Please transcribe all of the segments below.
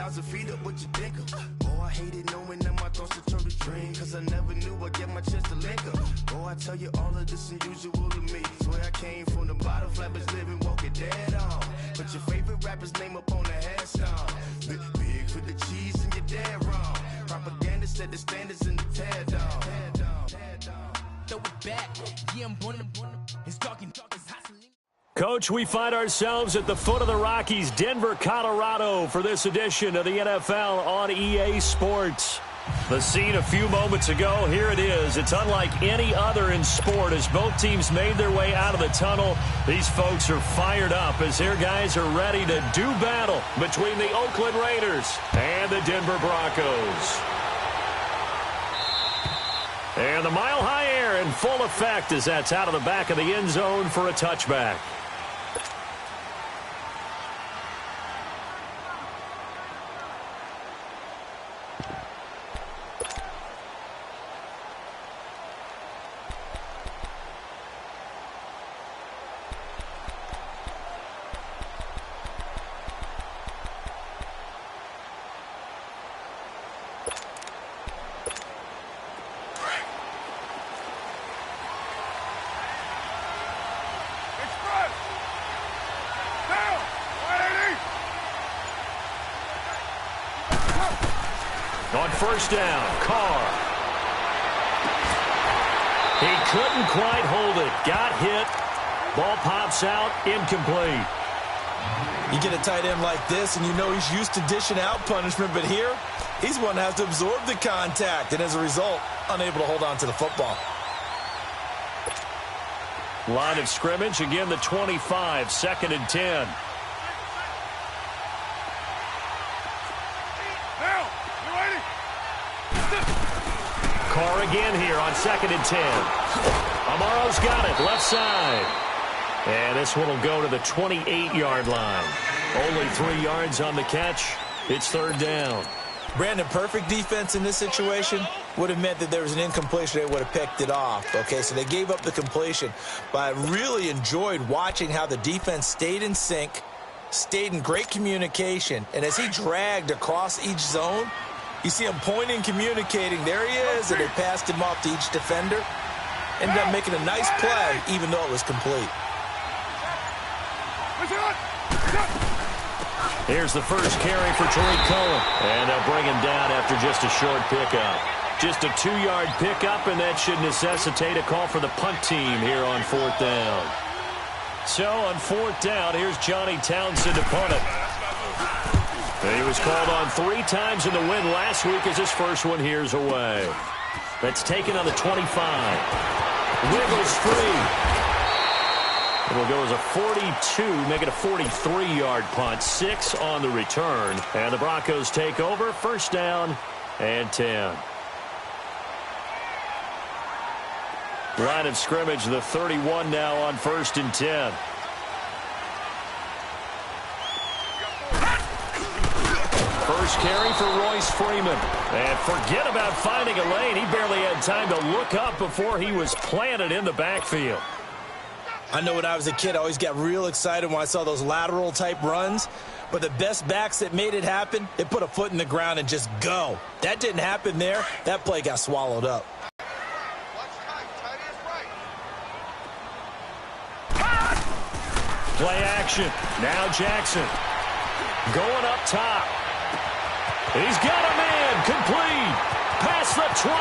10,000 feet up, what you think of? Oh, I hated knowing that my thoughts would turn to dream, cause I never knew I'd get my chance to link up. Oh, I tell you all of this unusual to me. Swear I came from the bottom, flappers living, walking dead on. Put your favorite rapper's name up on the headstone. Big for the cheese and you're dead wrong. Propaganda set the standards in the tear down. Throw it back, yeah, I'm born it's talking, it's hustling. Coach, we find ourselves at the foot of the Rockies, Denver, Colorado, for this edition of the NFL on EA Sports. The scene a few moments ago, here it is. It's unlike any other in sport as both teams made their way out of the tunnel. These folks are fired up as their guys are ready to do battle between the Oakland Raiders and the Denver Broncos. And the mile-high air in full effect as that's out of the back of the end zone for a touchback. On first down, Carr. He couldn't quite hold it. Got hit. Ball pops out, incomplete. You get a tight end like this, and you know he's used to dishing out punishment, but here, he's one that has to absorb the contact, and as a result, unable to hold on to the football. Line of scrimmage, again the 25, 2nd and 10. Carr again here on 2nd and 10. Amaro's got it, left side. And this one will go to the 28-yard line. Only 3 yards on the catch. It's 3rd down. Brandon, perfect defense in this situation would have meant that there was an incompletion. They would have picked it off. Okay, so they gave up the completion. But I really enjoyed watching how the defense stayed in sync, stayed in great communication, and as he dragged across each zone, you see him pointing, communicating. There he is, and they passed him off to each defender. Ended up making a nice play, even though it was complete. Here's the first carry for Tariq Cohen. And they'll bring him down after just a short pickup. Just a 2-yard pickup, and that should necessitate a call for the punt team here on 4th down. So on 4th down, here's Johnny Townsend to punt it. He was called on 3 times in the win last week as his first one here's away. That's taken on the 25. Wiggles free. It'll go as a 42, make it a 43-yard punt. 6 on the return. And the Broncos take over. 1st down and 10. Line of scrimmage, the 31 now on 1st and 10. First carry for Royce Freeman. And forget about finding a lane. He barely had time to look up before he was planted in the backfield. I know when I was a kid, I always got real excited when I saw those lateral-type runs. But the best backs that made it happen, they put a foot in the ground and just go. That didn't happen there. That play got swallowed up. Play action. Now Jackson. Going up top. He's got a man. Complete. Past the 20.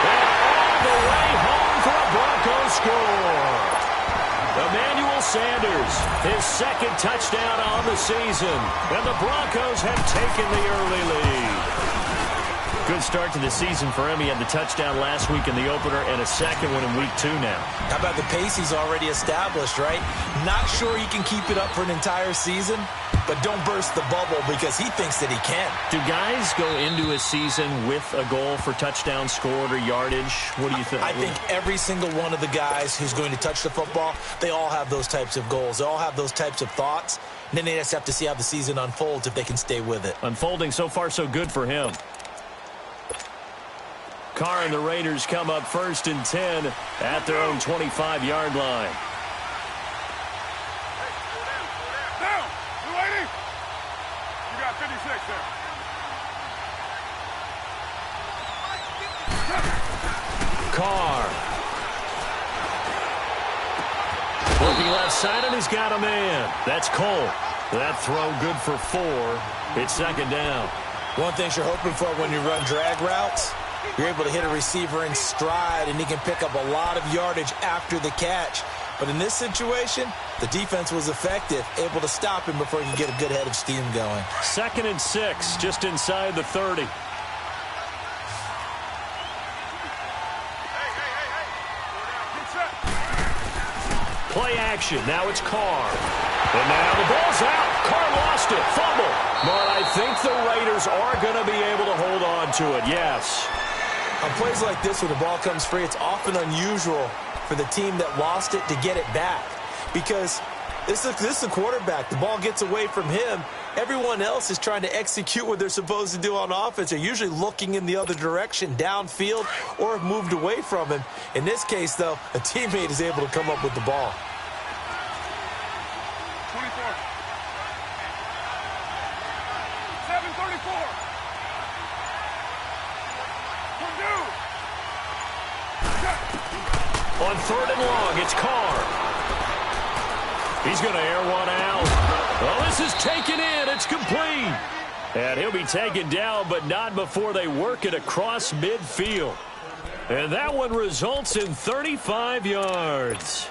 And all the way home for a Broncos score. Emmanuel Sanders, his 2nd touchdown on the season. And the Broncos have taken the early lead. Good start to the season for him. He had the touchdown last week in the opener and a 2nd one in week 2 now. How about the pace he's already established, right? Not sure he can keep it up for an entire season, but don't burst the bubble because he thinks that he can. Do guys go into a season with a goal for touchdown scored or yardage? What do you think? I think every single one of the guys who's going to touch the football, they all have those types of goals. They all have those types of thoughts. And then they just have to see how the season unfolds if they can stay with it. Unfolding so far so good for him. Carr and the Raiders come up 1st and 10 at their own 25-yard line. Down. You ready? You got 50 seconds. Carr. Looking left side, and he's got a man. That's Cole. That throw good for 4. It's second down. One thing you're hoping for when you run drag routes, you're able to hit a receiver in stride, and he can pick up a lot of yardage after the catch. But in this situation, the defense was effective, able to stop him before he could get a good head of steam going. 2nd and 6, just inside the 30. Play action. Now it's Carr. And now the ball's out. Carr lost it. Fumble. But I think the Raiders are going to be able to hold on to it. Yes. On plays like this, when the ball comes free, it's often unusual for the team that lost it to get it back. Because this is the quarterback. The ball gets away from him. Everyone else is trying to execute what they're supposed to do on offense. They're usually looking in the other direction, downfield, or have moved away from him. In this case, though, a teammate is able to come up with the ball. 24. 7:34. On 3rd and long, it's Carr. He's going to air one out. Oh, this is taken in. It's complete. And he'll be taken down, but not before they work it across midfield. And that one results in 35 yards.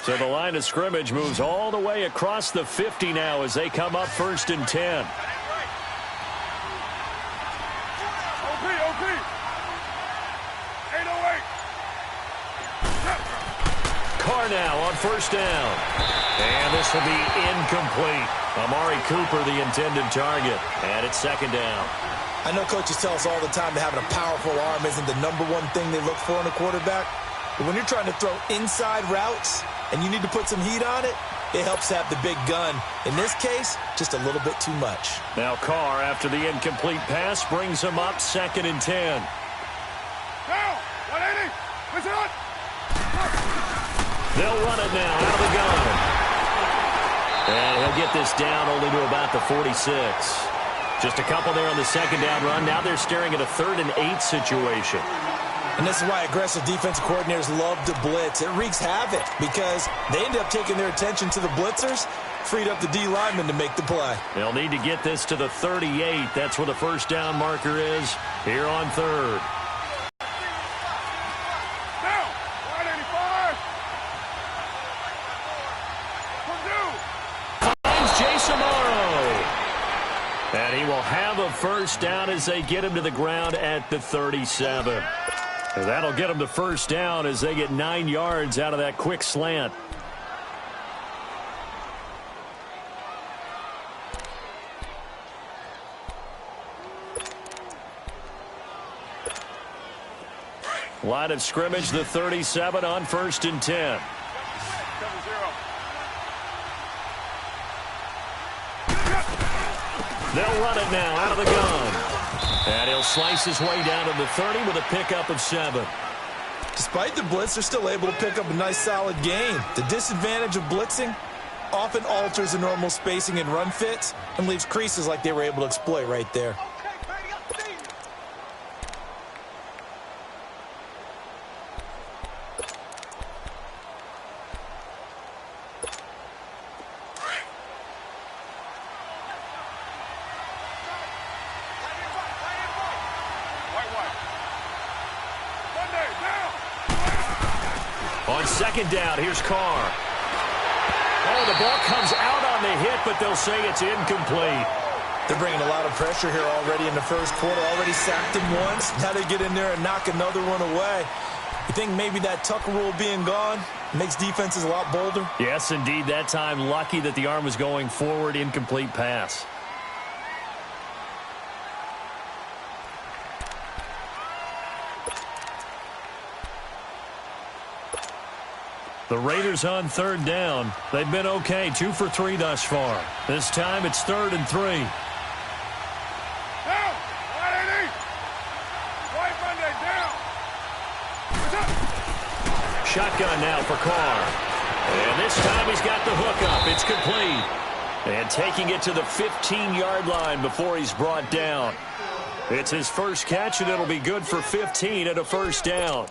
So the line of scrimmage moves all the way across the 50 now as they come up 1st and 10. OP. 808. Carr now on 1st down. And this will be incomplete. Amari Cooper, the intended target. And it's 2nd down. I know coaches tell us all the time that having a powerful arm isn't the #1 thing they look for in a quarterback. But when you're trying to throw inside routes and you need to put some heat on it, it helps to have the big gun. In this case, just a little bit too much. Now Carr, after the incomplete pass, brings him up 2nd and 10. Down. 180. What's it on? They'll run it now out of the gun. And he'll get this down only to about the 46. Just a couple there on the 2nd down run. Now they're staring at a 3rd and 8 situation. And this is why aggressive defensive coordinators love to blitz. It wreaks havoc because they end up taking their attention to the blitzers, freed up the D lineman to make the play. They'll need to get this to the 38. That's where the 1st down marker is here on 3rd. Down. 185. Finds Jason Morrow. And he will have a 1st down as they get him to the ground at the 37. And that'll get them the 1st down as they get 9 yards out of that quick slant. Line of scrimmage, the 37 on 1st and 10. 7-0. They'll run it now out of the gun. And he'll slice his way down to the 30 with a pickup of 7. Despite the blitz, they're still able to pick up a nice, solid gain. The disadvantage of blitzing often alters the normal spacing and run fits and leaves creases like they were able to exploit right there. On 2nd down, here's Carr. Oh, the ball comes out on the hit, but they'll say it's incomplete. They're bringing a lot of pressure here already in the 1st quarter. Already sacked him once. Now they get in there and knock another one away. You think maybe that Tucker rule being gone makes defenses a lot bolder? Yes, indeed. That time, lucky that the arm was going forward. Incomplete pass. The Raiders on 3rd down. They've been okay, 2 for 3 thus far. This time it's 3rd and 3. Down. 180. White Monday down. Shotgun now for Carr. And this time he's got the hook up. It's complete. And taking it to the 15-yard line before he's brought down. It's his first catch, and it'll be good for 15 at a 1st down.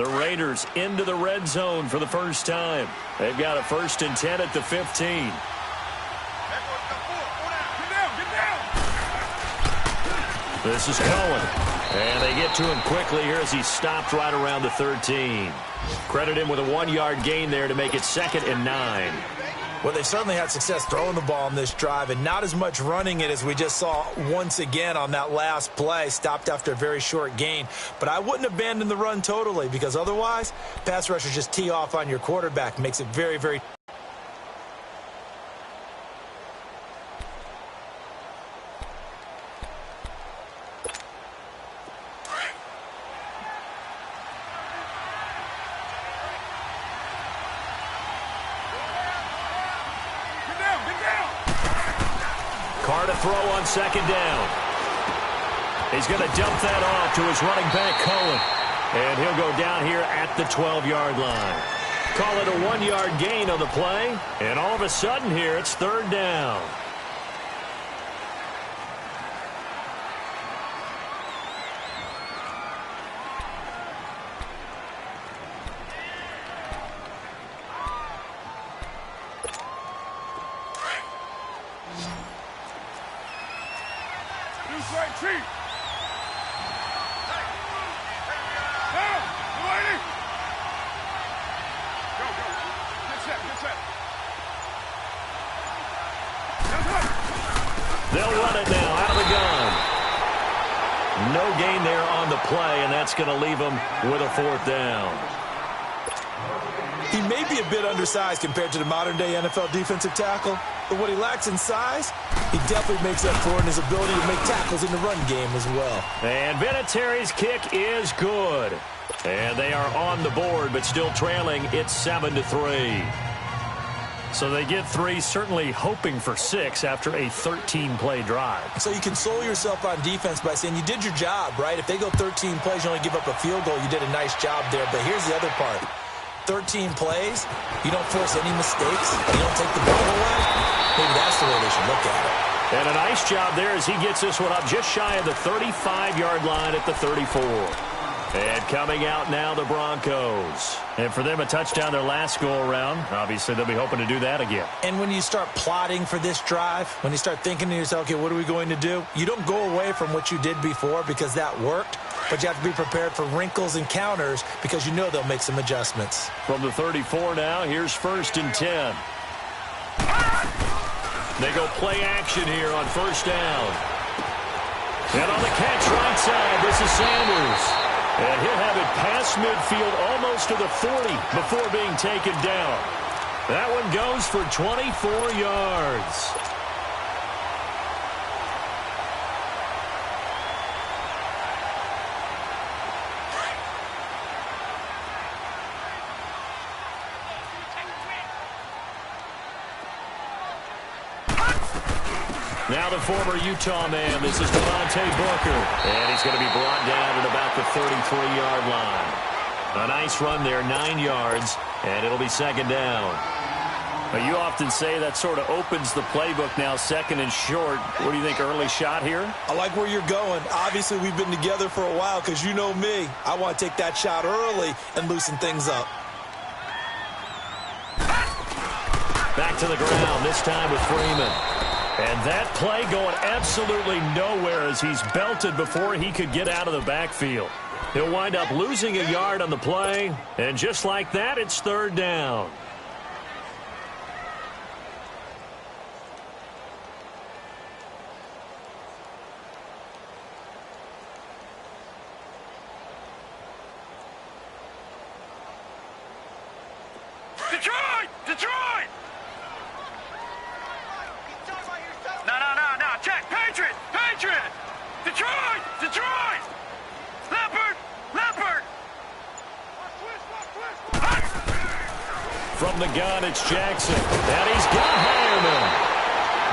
The Raiders into the red zone for the first time. They've got a 1st and 10 at the 15. This is Cohen. And they get to him quickly here as he stopped right around the 13. Credit him with a 1-yard gain there to make it 2nd and 9. Well, they certainly had success throwing the ball on this drive and not as much running it as we just saw once again on that last play. Stopped after a very short gain. But I wouldn't abandon the run totally because otherwise, pass rushers just tee off on your quarterback. Makes it very, very... Carr to throw on 2nd down. He's going to dump that off to his running back, Cohen. And he'll go down here at the 12-yard line. Call it a 1-yard gain on the play. And all of a sudden here, it's 3rd down. They'll run it now out of the gun. No gain there on the play, and that's going to leave them with a 4th down. He may be a bit undersized compared to the modern-day NFL defensive tackle, but what he lacks in size, he definitely makes up for in his ability to make tackles in the run game as well. And Vinatieri's kick is good. And they are on the board, but still trailing. It's 7-3. So they get 3, certainly hoping for 6 after a 13-play drive. So you console yourself on defense by saying you did your job, right? If they go 13 plays, you only give up a field goal, you did a nice job there. But here's the other part. 13 plays, you don't force any mistakes, you don't take the ball away. Maybe that's the way they should look at it. And a nice job there as he gets this one up just shy of the 35-yard line at the 34. And coming out now, the Broncos. And for them, a touchdown their last go-around. Obviously, they'll be hoping to do that again. And when you start plotting for this drive, when you start thinking to yourself, okay, what are we going to do? You don't go away from what you did before because that worked, but you have to be prepared for wrinkles and counters because you know they'll make some adjustments. From the 34 now, here's 1st and 10. They go play action here on 1st down. And on the catch right side, this is Sanders. And he'll have it past midfield almost to the 40 before being taken down. That one goes for 24 yards. Now the former Utah man, this is Devontae Booker. And he's going to be brought down at about the 33-yard line. A nice run there, 9 yards, and it'll be 2nd down. Now, you often say that sort of opens the playbook now, 2nd and short. What do you think, early shot here? I like where you're going. Obviously, we've been together for a while because you know me. I want to take that shot early and loosen things up. Back to the ground, this time with Freeman. And that play going absolutely nowhere as he's belted before he could get out of the backfield. He'll wind up losing a yard on the play, and just like that, it's 3rd down. Detroit! Detroit! No. Check. Patriot! Detroit! Detroit! Leopard! From the gun, it's Jackson. And he's got Hireman.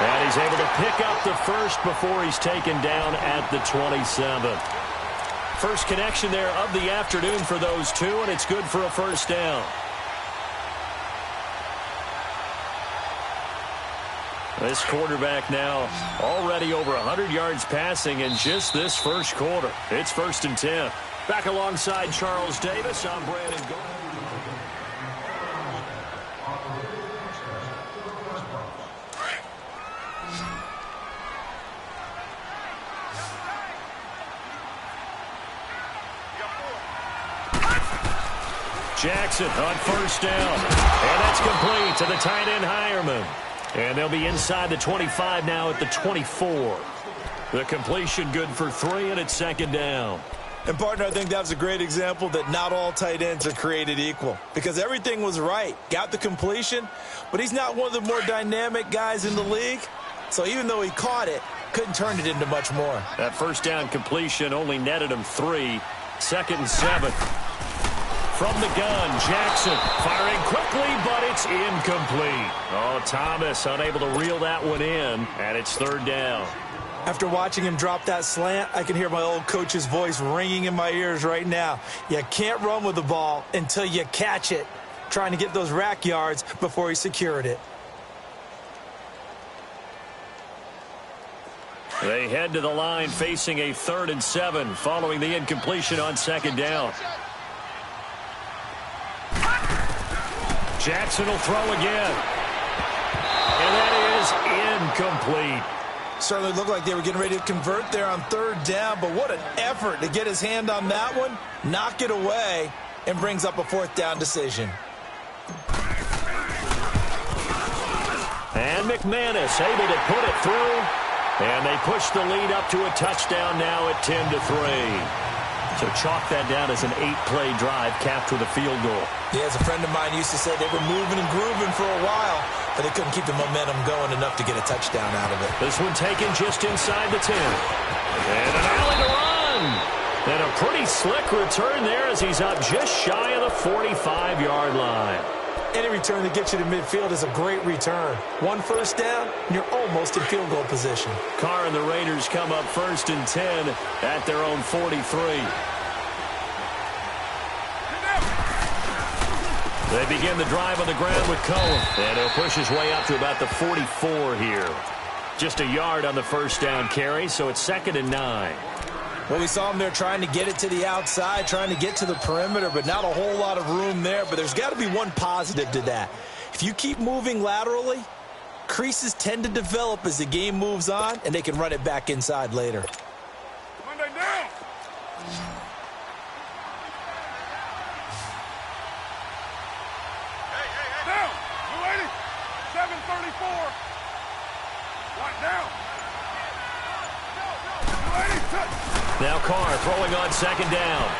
And he's able to pick up the first before he's taken down at the 27. First connection there of the afternoon for those two, and it's good for a 1st down. This quarterback now already over 100 yards passing in just this first quarter. It's 1st and 10. Back alongside Charles Davis, I'm Brandon Gold. Jackson on first down. And that's complete to the tight end, Hireman. And they'll be inside the 25 now at the 24. The completion good for 3, and it's second down. And, partner, I think that was a great example that not all tight ends are created equal. Because everything was right. Got the completion, but he's not one of the more dynamic guys in the league. So even though he caught it, couldn't turn it into much more. That first down completion only netted him 3. 2nd and 7. From the gun, Jackson firing quickly, but it's incomplete. Oh, Thomas unable to reel that one in, and it's 3rd down. After watching him drop that slant, I can hear my old coach's voice ringing in my ears right now. You can't run with the ball until you catch it, trying to get those rack yards before he secured it. They head to the line facing a 3rd and 7 following the incompletion on 2nd down. Jackson will throw again. And that is incomplete. Certainly looked like they were getting ready to convert there on 3rd down, but what an effort to get his hand on that one, knock it away, and brings up a 4th down decision. And McManus able to put it through. And they push the lead up to a touchdown now at 10-3. So chalk that down as an 8-play drive capped with a field goal. Yeah, as a friend of mine used to say, they were moving and grooving for a while, but they couldn't keep the momentum going enough to get a touchdown out of it. This one taken just inside the 10. And an alley to run. And a pretty slick return there as he's up just shy of the 45-yard line. Any return that gets you to midfield is a great return. 1 first down, and you're almost in field goal position. Carr and the Raiders come up 1st and 10 at their own 43. They begin the drive on the ground with Cohen. And he'll push his way up to about the 44 here. Just a yard on the first down carry, so it's 2nd and 9. Well, we saw him there trying to get it to the outside, trying to get to the perimeter, but not a whole lot of room there. But there's got to be one positive to that. If you keep moving laterally, creases tend to develop as the game moves on, and they can run it back inside later. Monday down. Down. New 80. 734. Right down. New 80. Touch. Now Carr throwing on 2nd down.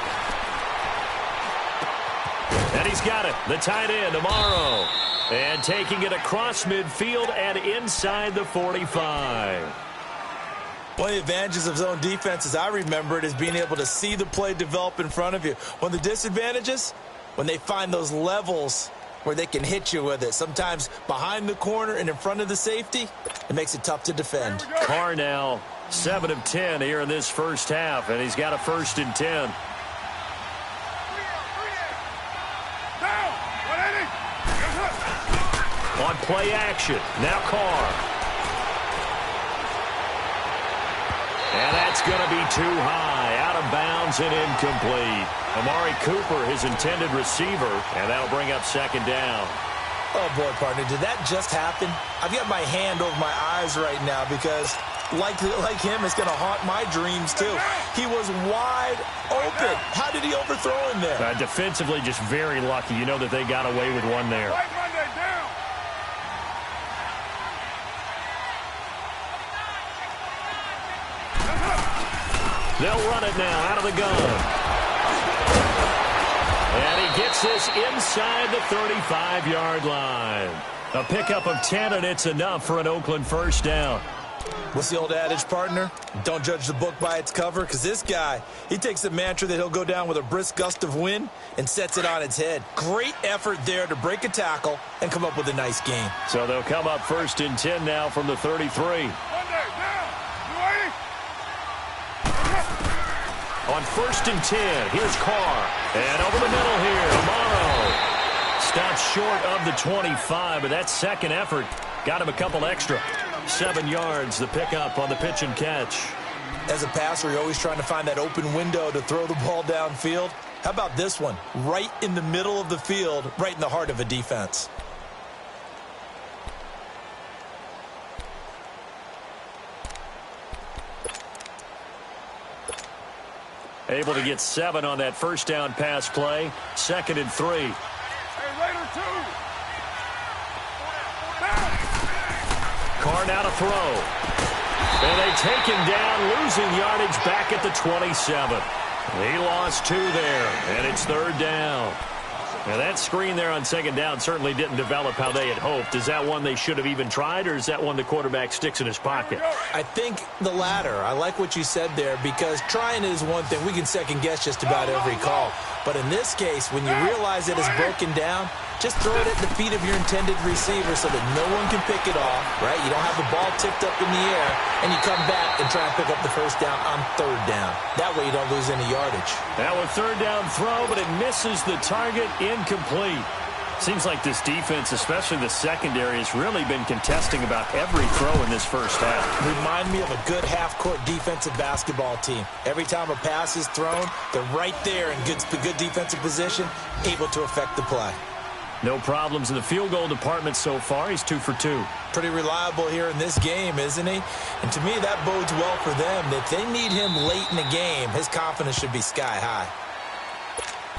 And he's got it. The tight end, Amaro. And taking it across midfield and inside the 45. One of the advantages of zone defense, as I remember it, is being able to see the play develop in front of you. One of the disadvantages, when they find those levels where they can hit you with it. Sometimes behind the corner and in front of the safety, it makes it tough to defend. Carr now 7 of 10 here in this first half, and he's got a 1st and 10. On play action, now Carr. And that's going to be too high, out of bounds and incomplete. Amari Cooper, his intended receiver, and that'll bring up 2nd down. Oh, boy, partner, did that just happen? I've got my hand over my eyes right now because, like him, it's going to haunt my dreams, too. He was wide open. How did he overthrow him there? Defensively, just very lucky. You know that they got away with one there. They'll run it now out of the gun. And he gets this inside the 35-yard line. A pickup of 10, and it's enough for an Oakland first down. What's the old adage, partner? Don't judge the book by its cover, because this guy, he takes the mantra that he'll go down with a brisk gust of wind and sets it on its head. Great effort there to break a tackle and come up with a nice gain. So they'll come up 1st and 10 now from the 33. On 1st and 10, here's Carr. And over the middle here, Amaro. Stops short of the 25, but that second effort got him a couple extra. 7 yards, the pickup on the pitch and catch. As a passer, you're always trying to find that open window to throw the ball downfield. How about this one? Right in the middle of the field, right in the heart of a defense. Able to get 7 on that first down pass play. 2nd and 3. Hey, Raider 2. Carr now to throw. And they take him down, losing yardage back at the 27. He lost 2 there, and it's 3rd down. Now that screen there on 2nd down certainly didn't develop how they had hoped. Is that one they should have even tried, or is that one the quarterback sticks in his pocket? I think the latter. I like what you said there, because trying is one thing. We can second guess just about every call. But in this case, when you realize it is broken down, just throw it at the feet of your intended receiver so that no one can pick it off, right? You don't have the ball tipped up in the air, and you come back and try and pick up the first down on 3rd down. That way you don't lose any yardage. Now a 3rd down throw, but it misses the target, incomplete. Seems like this defense, especially the secondary, has really been contesting about every throw in this first half. Remind me of a good half-court defensive basketball team. Every time a pass is thrown, they're right there in good defensive position, able to affect the play. No problems in the field goal department so far. He's 2 for 2. Pretty reliable here in this game, isn't he? And to me, that bodes well for them. If they need him late in the game, his confidence should be sky high.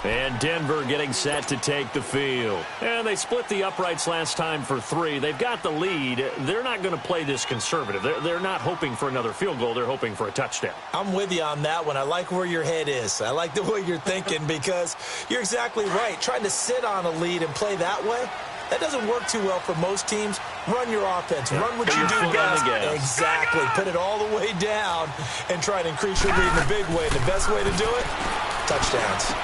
And Denver getting set to take the field. And they split the uprights last time for 3. They've got the lead. They're not going to play this conservative. They're not hoping for another field goal. They're hoping for a touchdown. I'm with you on that one. I like where your head is. I like the way you're thinking, because you're exactly right. Trying to sit on a lead and play that way, that doesn't work too well for most teams. Run your offense. Run what you do best. Exactly. Put it all the way down and try to increase your lead in a big way. The best way to do it, touchdowns.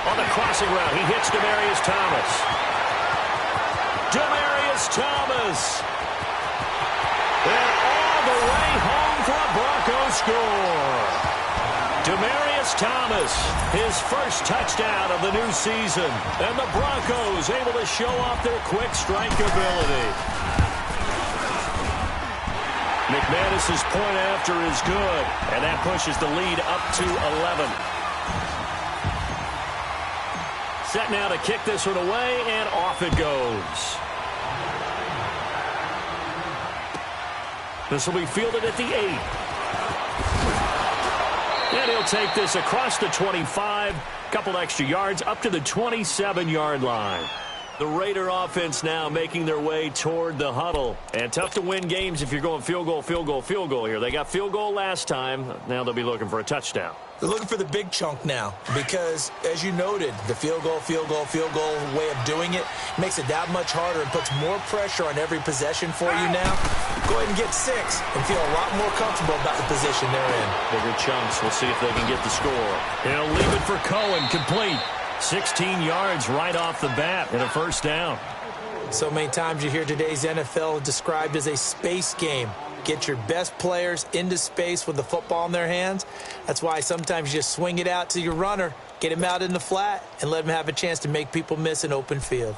On the crossing route, he hits Demaryius Thomas. Demaryius Thomas. And all the way home for a Broncos score. Demaryius Thomas, his first touchdown of the new season. And the Broncos able to show off their quick strike ability. McManus's point after is good. And that pushes the lead up to 11. Set now to kick this one away, and off it goes. This will be fielded at the 8. And he'll take this across the 25, couple extra yards, up to the 27-yard line. The Raider offense now making their way toward the huddle. And tough to win games if you're going field goal, field goal, field goal here. They got field goal last time. Now they'll be looking for a touchdown. They're looking for the big chunk now, because, as you noted, the field goal way of doing it makes it that much harder and puts more pressure on every possession for you now. Go ahead and get 6 and feel a lot more comfortable about the position they're in. Bigger chunks. We'll see if they can get the score. He'll leave it for Cohen, complete. 16 yards right off the bat and a first down. So many times you hear today's NFL described as a space game. Get your best players into space with the football in their hands. That's why sometimes you just swing it out to your runner, get him out in the flat, and let him have a chance to make people miss an open field.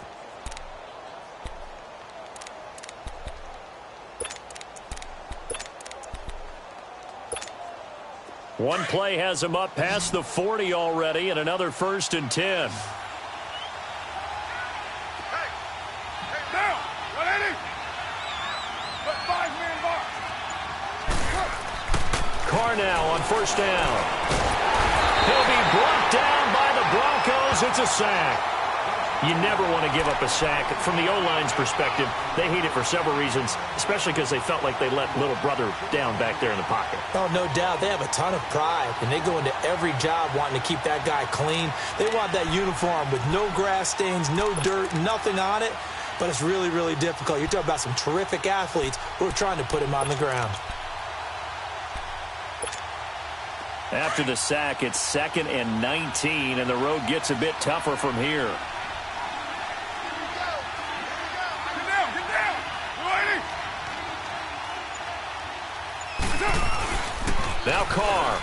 One play has him up past the 40 already, and another 1st and 10. Carr now on 1st down. He'll be brought down by the Broncos. It's a sack. You never want to give up a sack. From the O-line's perspective, they hate it for several reasons, especially because they felt like they let little brother down back there in the pocket. Oh, no doubt. They have a ton of pride, and they go into every job wanting to keep that guy clean. They want that uniform with no grass stains, no dirt, nothing on it. But it's really, really difficult. You're talking about some terrific athletes who are trying to put him on the ground. After the sack, it's 2nd and 19, and the road gets a bit tougher from here. Now Carr.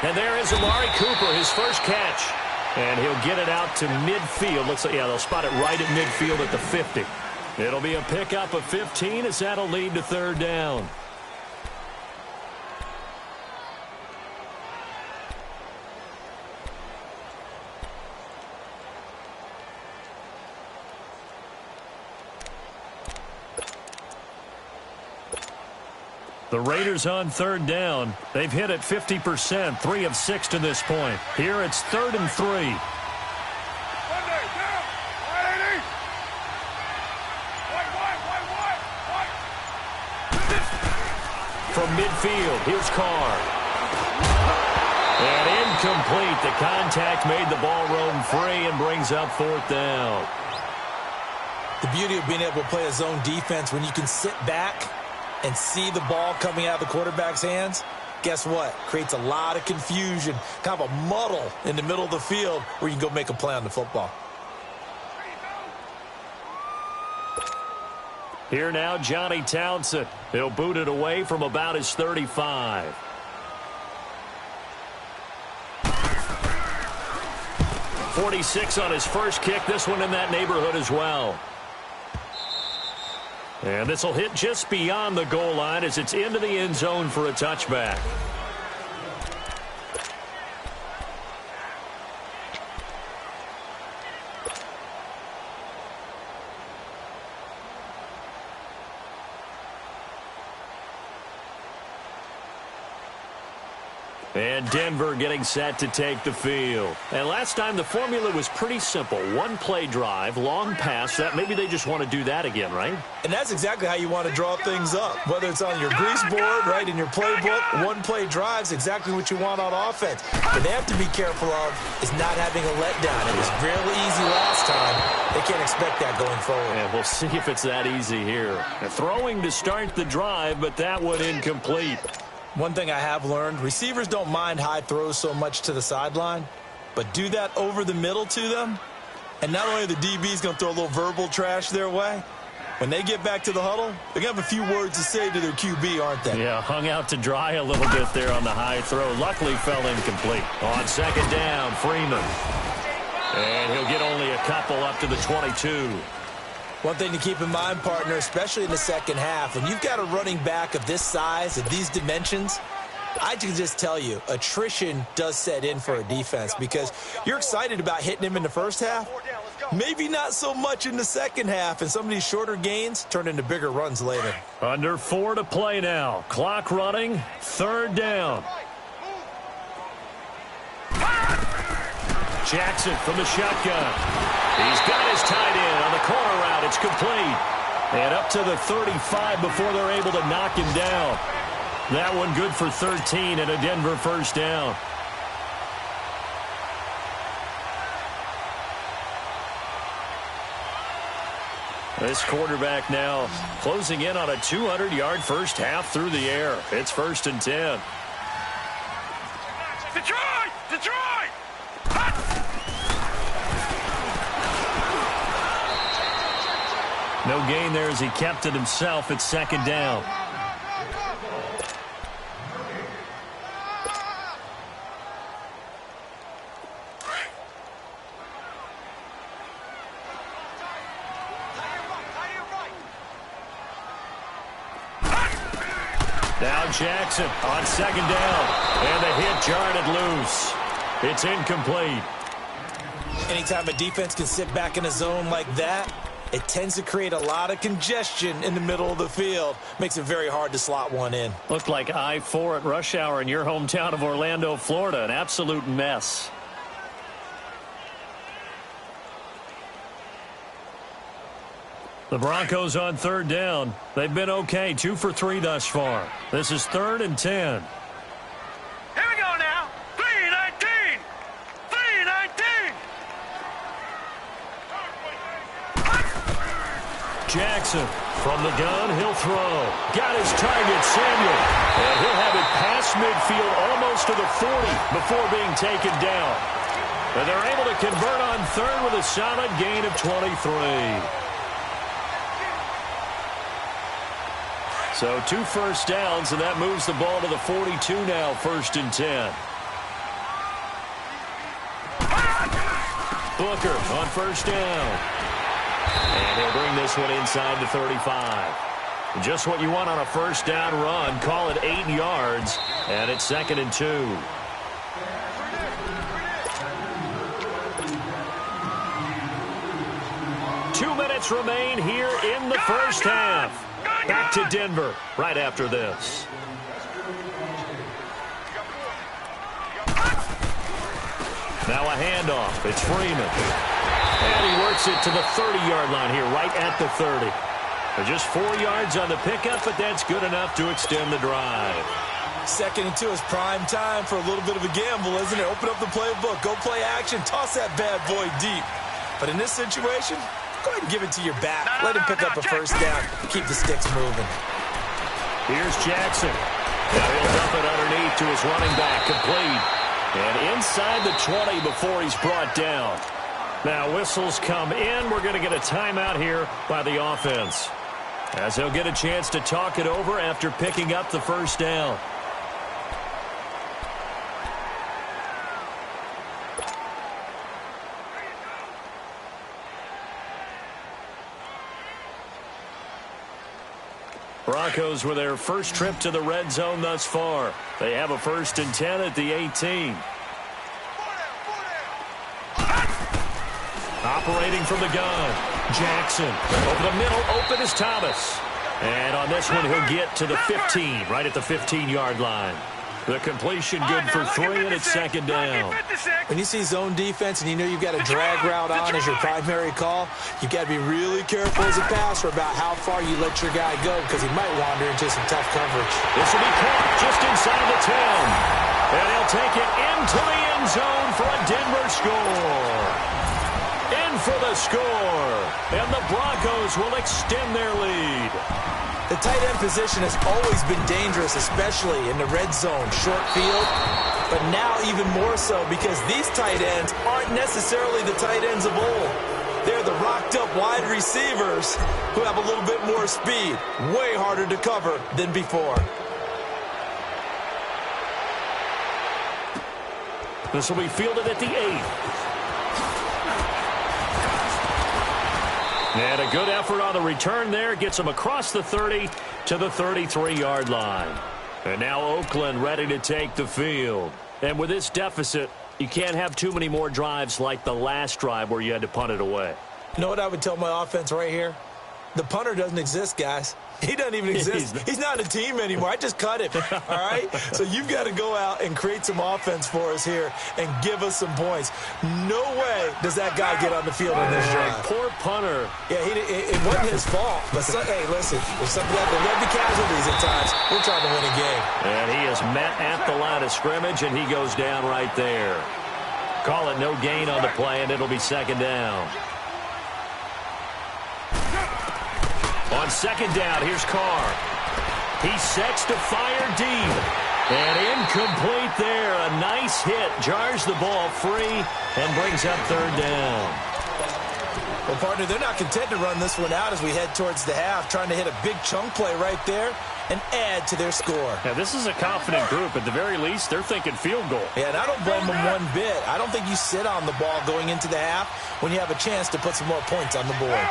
And there is Amari Cooper, his first catch. And he'll get it out to midfield. Looks like, yeah, they'll spot it right at midfield at the 50. It'll be a pickup of 15 as that'll lead to 3rd down. The Raiders on third down. They've hit it 50%, 3 of 6 to this point. Here it's 3rd and 3. From midfield, here's Carr. And incomplete. The contact made the ball roam free and brings up 4th down. The beauty of being able to play a zone defense when you can sit back and see the ball coming out of the quarterback's hands, guess what? Creates a lot of confusion, kind of a muddle in the middle of the field where you can go make a play on the football. Here now, Johnny Townsend. He'll boot it away from about his 35. .46 on his first kick. This one in that neighborhood as well. And this will hit just beyond the goal line as it's into the end zone for a touchback. And Denver getting set to take the field. And last time the formula was pretty simple. One play drive, long pass. That maybe they just want to do that again, right? And that's exactly how you want to draw things up. Whether it's on your grease board, right, in your playbook, one play drive's exactly what you want on offense. What they have to be careful of is not having a letdown. It was really easy last time. They can't expect that going forward. And we'll see if it's that easy here. Throwing to start the drive, but that one incomplete. One thing I have learned, receivers don't mind high throws so much to the sideline, but do that over the middle to them, and not only are the DBs going to throw a little verbal trash their way, when they get back to the huddle, they're going to have a few words to say to their QB, aren't they? Yeah, hung out to dry a little bit there on the high throw. Luckily fell incomplete. On second down, Freeman. And he'll get only a couple up to the 22. One thing to keep in mind, partner, especially in the second half, when you've got a running back of this size, of these dimensions, I can just tell you, attrition does set in for a defense because you're excited about hitting him in the first half, maybe not so much in the second half, and some of these shorter gains turn into bigger runs later. Under 4 to play now. Clock running, 3rd down. Jackson from the shotgun. He's got his tight end on the corner route. It's complete. And up to the 35 before they're able to knock him down. That one good for 13 and a Denver first down. This quarterback now closing in on a 200-yard first half through the air. It's 1st and 10. Detroit! Detroit! No gain there as he kept it himself at 2nd down. Now Jackson on 2nd down. And the hit jarred it loose. It's incomplete. Anytime a defense can sit back in a zone like that, it tends to create a lot of congestion in the middle of the field. Makes it very hard to slot one in. Looked like I-4 at rush hour in your hometown of Orlando, Florida. An absolute mess. The Broncos on 3rd down. They've been okay, 2 for 3 thus far. This is 3rd and 10. Here we go now. 3-19. 3-19. Jackson from the gun, he'll throw. Got his target, Samuel. And he'll have it past midfield almost to the 40 before being taken down. And they're able to convert on 3rd with a solid gain of 23. So 2 first downs, and that moves the ball to the 42 now, 1st and 10. Booker on 1st down. And he'll bring this one inside the 35. Just what you want on a 1st down run. Call it 8 yards, and it's 2nd and 2. Two minutes remain here in the first half. Back to Denver right after this. Now a handoff. It's Freeman. And he works it to the 30-yard line here, right at the 30. Just 4 yards on the pickup, but that's good enough to extend the drive. 2nd and 2 is prime time for a little bit of a gamble, isn't it? Open up the playbook, go play action, toss that bad boy deep. But in this situation, go ahead and give it to your back. Let him pick up a first down. Keep the sticks moving. Here's Jackson. Now he'll dump it underneath to his running back, complete. And inside the 20 before he's brought down. Now whistles come in. We're going to get a timeout here by the offense, as he'll get a chance to talk it over after picking up the first down. Broncos with their first trip to the red zone thus far. They have a 1st and 10 at the 18. Operating from the gun, Jackson. Over the middle, open is Thomas. And on this one, he'll get to the 15, right at the 15-yard line. The completion good for 3, and it's 2nd down. When you see zone defense and you know you've got a drag route on as your primary call, you've got to be really careful as a passer about how far you let your guy go, because he might wander into some tough coverage. This will be caught just inside the 10. And he'll take it into the end zone for a Denver score. In for the score. And the Broncos will extend their lead. The tight end position has always been dangerous, especially in the red zone, short field. But now even more so, because these tight ends aren't necessarily the tight ends of old. They're the rocked-up wide receivers who have a little bit more speed. Way harder to cover than before. This will be fielded at the 8. And a good effort on the return there. Gets him across the 30 to the 33-yard line. And now Oakland ready to take the field. And with this deficit, you can't have too many more drives like the last drive where you had to punt it away. You know what I would tell my offense right here? The punter doesn't exist, guys. He doesn't even exist. He's not a team anymore. I just cut him, all right? So you've got to go out and create some offense for us here and give us some points. No way does that guy get on the field in this drive. Poor punter. Yeah, it wasn't his fault. But, hey, listen, there's something that there will be casualties at times. We're trying to win a game. And he is met at the line of scrimmage, and he goes down right there. Call it no gain on the play, and it'll be 2nd down. On 2nd down, here's Carr. He sets to fire deep. And incomplete there. A nice hit. Jars the ball free and brings up 3rd down. Well, partner, they're not content to run this one out as we head towards the half, trying to hit a big chunk play right there and add to their score. Now, this is a confident group. At the very least, they're thinking field goal. Yeah, and I don't blame them one bit. I don't think you sit on the ball going into the half when you have a chance to put some more points on the board.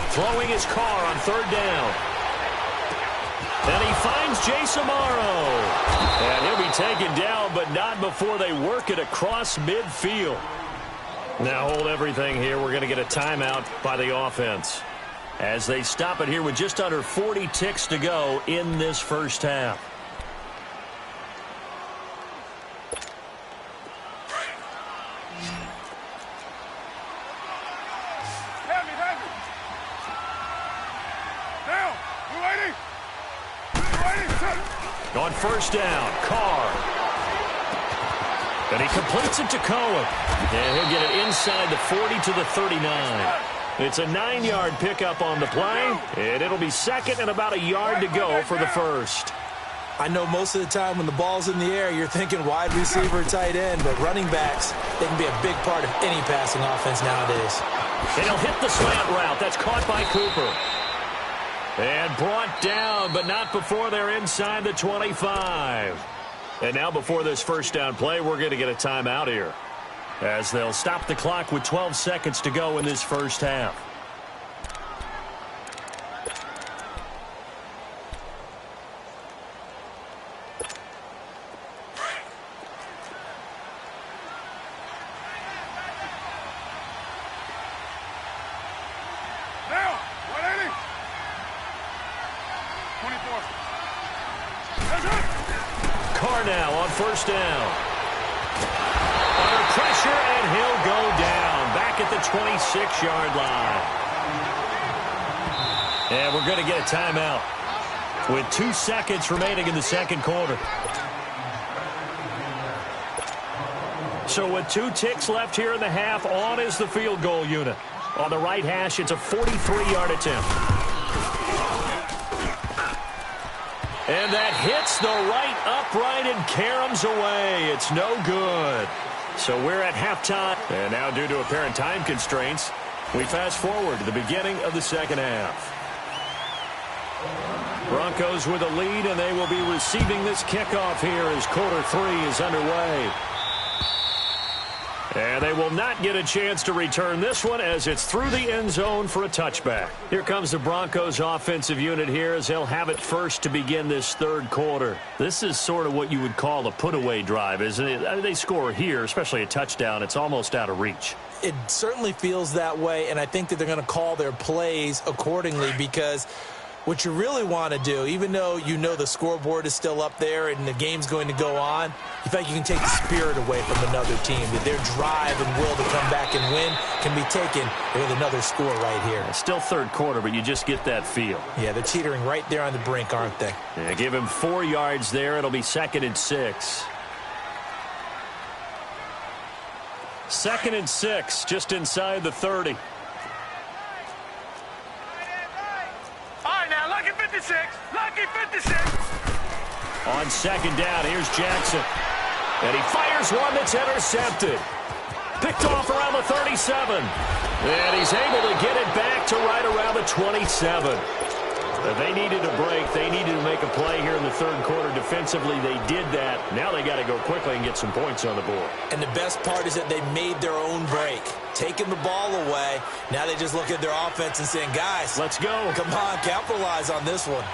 Throwing his Carr on 3rd down. And he finds Jace Amaro. And he'll be taken down, but not before they work it across midfield. Now hold everything here. We're going to get a timeout by the offense, as they stop it here with just under 40 ticks to go in this first half. On 1st down, Carr. And he completes it to Cohen. And he'll get it inside the 40 to the 39. It's a 9-yard pickup on the play, and it'll be 2nd and about a yard to go for the first. I know most of the time when the ball's in the air, you're thinking wide receiver, tight end, but running backs, they can be a big part of any passing offense nowadays. And he'll hit the slant route. That's caught by Cooper. And brought down, but not before they're inside the 25. And now before this first down play, we're going to get a timeout here, as they'll stop the clock with 12 seconds to go in this first half. Carr now on 1st down. pressure, and he'll go down back at the 26-yard line. And we're going to get a timeout with 2 seconds remaining in the second quarter. So with 2 ticks left here in the half, on is the field goal unit. On the right hash, it's a 43-yard attempt. And that hits the right upright and caroms away. It's no good. So we're at halftime. And now, due to apparent time constraints, we fast forward to the beginning of the second half. Broncos with a lead, and they will be receiving this kickoff here as quarter 3 is underway. And they will not get a chance to return this one as it's through the end zone for a touchback. Here comes the Broncos offensive unit here as they'll have it first to begin this third quarter. This is sort of what you would call a put-away drive, isn't it? They score here, especially a touchdown. It's almost out of reach. It certainly feels that way, and I think that they're going to call their plays accordingly because what you really want to do, even though you know the scoreboard is still up there and the game's going to go on, you think you can take the spirit away from another team, that their drive and will to come back and win can be taken with another score right here. It's still third quarter, but you just get that feel. Yeah, they're teetering right there on the brink, aren't they? Yeah, give him 4 yards there. It'll be 2nd and 6. 2nd and 6, just inside the 30. Lucky 56. On 2nd down, here's Jackson. And he fires one that's intercepted. Picked off around the 37. And he's able to get it back to right around the 27. They needed a break. They needed to make a play here in the third quarter. Defensively, they did that. Now they got to go quickly and get some points on the board. And the best part is that they made their own break. Taking the ball away. Now they just look at their offense and saying, guys, let's go. Come on, capitalize on this one.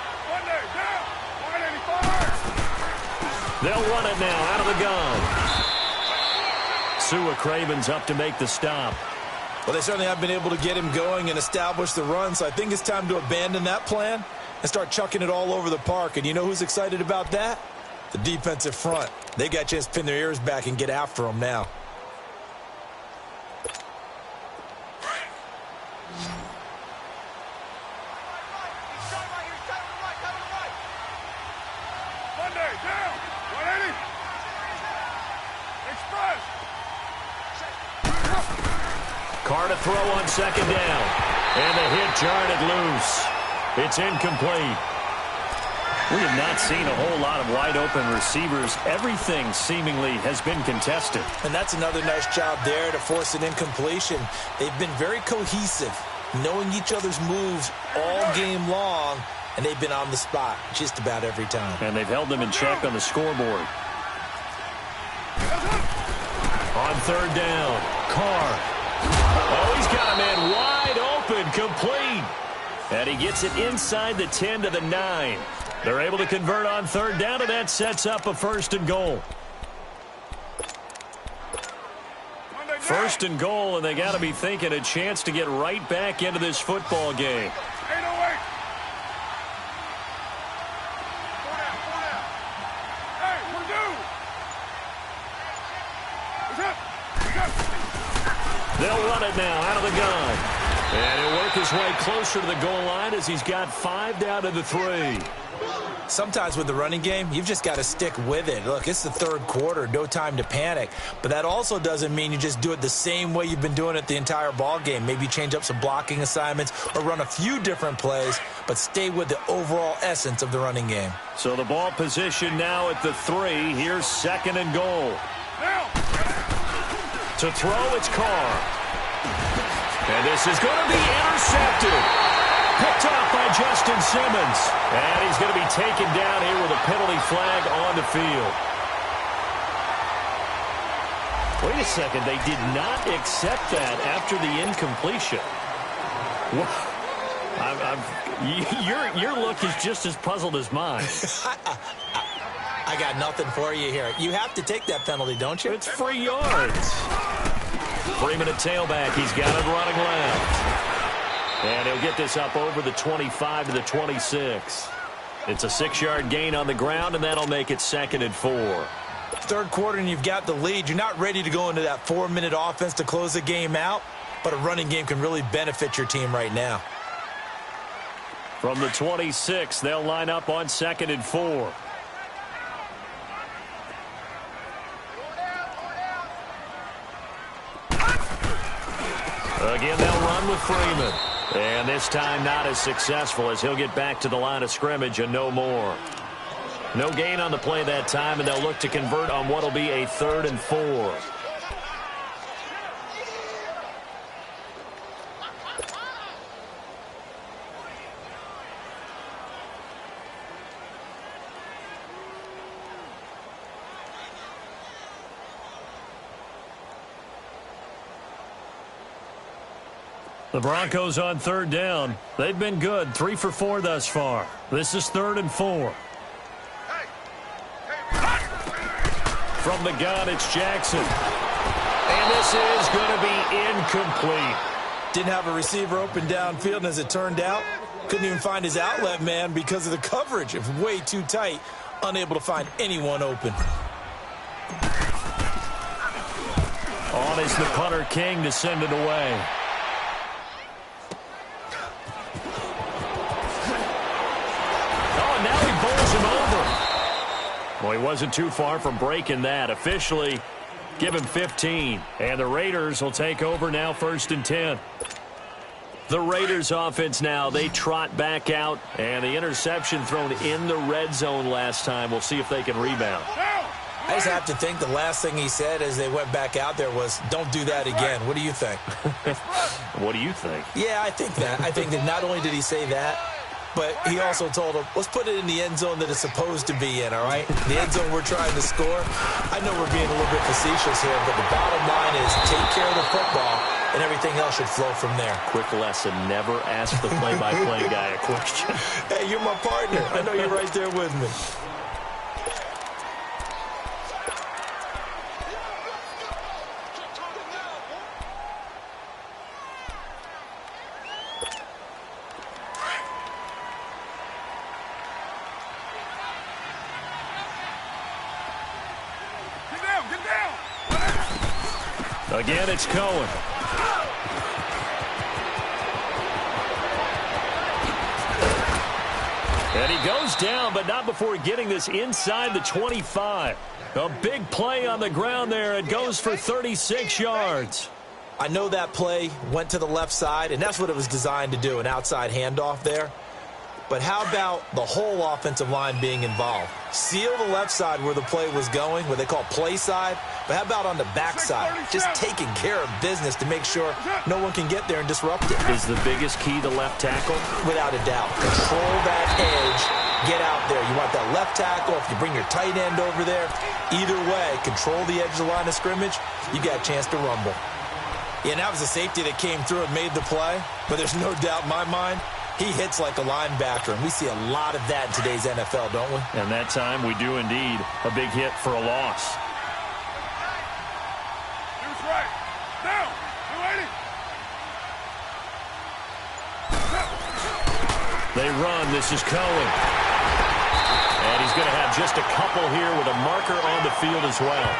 They'll run it now out of the gun. Sua Craven's up to make the stop. Well, they certainly have been able to get him going and establish the run, so I think it's time to abandon that plan and start chucking it all over the park. And you know who's excited about that? The defensive front. They got a chance to pin their ears back and get after him now. Carr to throw on 2nd down. And the hit jarred it loose. It's incomplete. We have not seen a whole lot of wide-open receivers. Everything seemingly has been contested. And that's another nice job there to force an incompletion. They've been very cohesive, knowing each other's moves all game long, and they've been on the spot just about every time. And they've held them in check on the scoreboard. On 3rd down, Carr. Oh, he's got a man wide open, complete. And he gets it inside the 10 to the 9. They're able to convert on 3rd down, and that sets up a 1st and goal. 1st and goal, and they got to be thinking a chance to get right back into this football game. 808. Hey, we're due. They'll run it now out of the gun. And he'll work his way closer to the goal line as he's got 5 down to the 3. Sometimes with the running game, you've just got to stick with it. Look, it's the third quarter, no time to panic. But that also doesn't mean you just do it the same way you've been doing it the entire ball game. Maybe change up some blocking assignments or run a few different plays, but stay with the overall essence of the running game. So the ball position now at the 3. Here's 2nd and goal. To throw, it's Carr. And this is going to be intercepted. Picked off by Justin Simmons. And he's going to be taken down here with a penalty flag on the field. Wait a second. They did not accept that after the incompletion. Your look is just as puzzled as mine. I got nothing for you here. You have to take that penalty, don't you? It's free yards. Freeman at tailback. He's got it running left. And he'll get this up over the 25 to the 26. It's a 6-yard gain on the ground, and that'll make it 2nd and 4. Third quarter and you've got the lead. You're not ready to go into that 4-minute offense to close the game out, but a running game can really benefit your team right now. From the 26, they'll line up on 2nd and 4. Again, they'll run with Freeman. And this time not as successful as he'll get back to the line of scrimmage and no more. No gain on the play that time, and they'll look to convert on what will be a 3rd and 4. The Broncos on 3rd down. They've been good, 3 for 4 thus far. This is 3rd and 4. From the gun, it's Jackson. And this is going to be incomplete. Didn't have a receiver open downfield, and as it turned out, couldn't even find his outlet man because of the coverage. It was way too tight, unable to find anyone open. On is the punter, King, to send it away. Well, he wasn't too far from breaking that. Officially, give him 15. And the Raiders will take over now, 1st and 10. The Raiders offense now, they trot back out. And the interception thrown in the red zone last time. We'll see if they can rebound. I just have to think the last thing he said as they went back out there was, don't do that again. What do you think? What do you think? Yeah, I think that. I think that not only did he say that, but he also told him, let's put it in the end zone that it's supposed to be in, all right? The end zone we're trying to score. I know we're being a little bit facetious here, but the bottom line is take care of the football, and everything else should flow from there. Quick lesson, never ask the play-by-play guy a question. Hey, you're my partner. I know you're right there with me. Again, it's Cohen. And he goes down, but not before getting this inside the 25. A big play on the ground there. It goes for 36 yards. I know that play went to the left side, and that's what it was designed to do, an outside handoff there. But how about the whole offensive line being involved? Seal the left side where the play was going, what they call play side. But how about on the back side? Just taking care of business to make sure no one can get there and disrupt it. Is the biggest key the left tackle? Without a doubt. Control that edge. Get out there. You want that left tackle. If you bring your tight end over there, either way, control the edge of the line of scrimmage, you got a chance to rumble. Yeah, and that was a safety that came through and made the play. But there's no doubt in my mind, he hits like a linebacker, and we see a lot of that in today's NFL, don't we? And that time we do indeed. A big hit for a loss. He was right. Down. They run. This is Cohen. And he's going to have just a couple here with a marker on the field as well.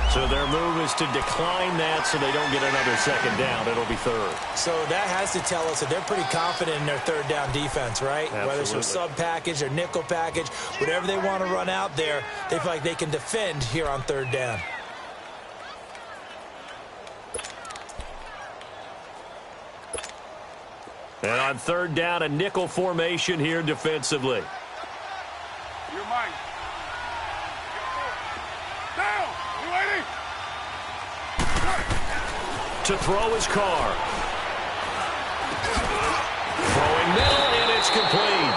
So their move is to decline that so they don't get another 2nd down. It'll be 3rd. So that has to tell us that they're pretty confident in their 3rd down defense, right? Absolutely. Whether it's a sub package or nickel package, whatever they want to run out there, they feel like they can defend here on 3rd down. And on 3rd down, a nickel formation here defensively. You're mine. Down. You waiting? To throw his Carr. Throwing middle, and it's complete.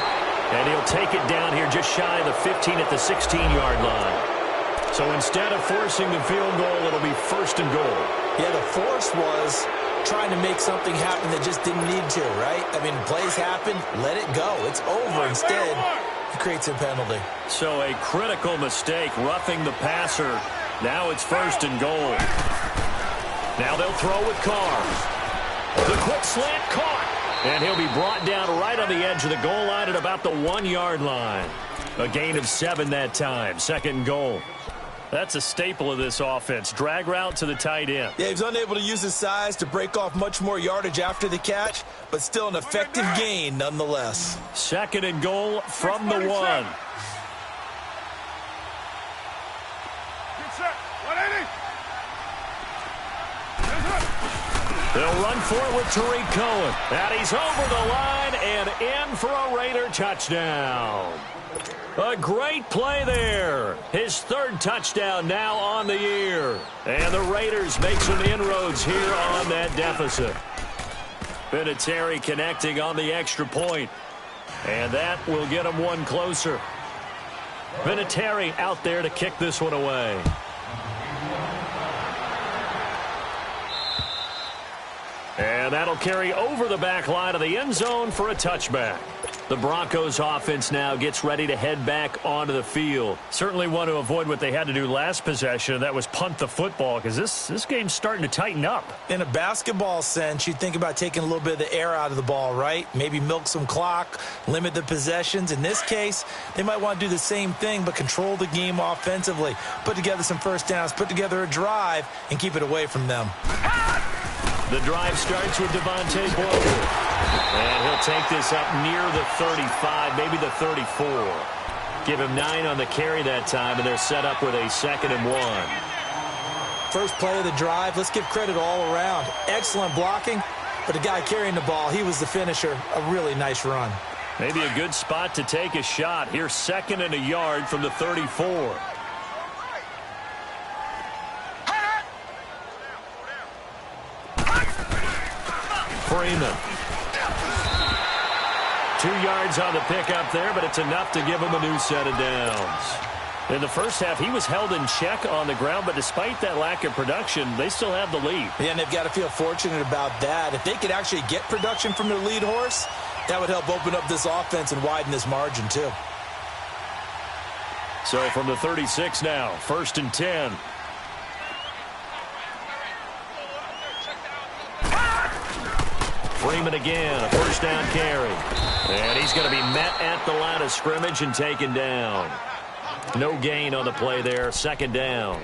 And he'll take it down here just shy of the 15 at the 16-yard line. So instead of forcing the field goal, it'll be 1st and goal. Yeah, the force was trying to make something happen that just didn't need to, right? I mean, plays happen, let it go. It's over. Instead, he creates a penalty. So a critical mistake, roughing the passer. Now it's 1st and goal. Now they'll throw with Carr. The quick slant caught. And he'll be brought down right on the edge of the goal line at about the 1-yard line. A gain of 7 that time. 2nd and goal. That's a staple of this offense. Drag route to the tight end. Yeah, he was unable to use his size to break off much more yardage after the catch, but still an effective gain nonetheless. 2nd and goal from the 1. Get set. 180. They'll run for it with Tariq Cohen. And he's over the line and in for a Raider touchdown. A great play there. His 3rd touchdown now on the year. And the Raiders make some inroads here on that deficit. Vinatieri connecting on the extra point. And that will get him one closer. Vinatieri out there to kick this one away. And that'll carry over the back line of the end zone for a touchback. The Broncos offense now gets ready to head back onto the field. Certainly want to avoid what they had to do last possession. That was punt the football, because this game's starting to tighten up. In a basketball sense, you think about taking a little bit of the air out of the ball, right? Maybe milk some clock, limit the possessions. In this case, they might want to do the same thing, but control the game offensively. Put together some first downs, put together a drive, and keep it away from them. The drive starts with Devontae Booker. And he'll take this up near the 35, maybe the 34. Give him 9 on the carry that time, and they're set up with a 2nd and 1. First play of the drive, let's give credit all around. Excellent blocking, but the guy carrying the ball, he was the finisher. A really nice run. Maybe a good spot to take a shot. Here's 2nd and a yard from the 34. Freeman. 2 yards on the pickup there, but it's enough to give him a new set of downs. In the first half, he was held in check on the ground, but despite that lack of production, they still have the lead. Yeah, and they've got to feel fortunate about that. If they could actually get production from their lead horse, that would help open up this offense and widen this margin too. So from the 36 now, 1st and 10. Freeman again, a 1st down carry. And he's going to be met at the line of scrimmage and taken down. No gain on the play there, 2nd down.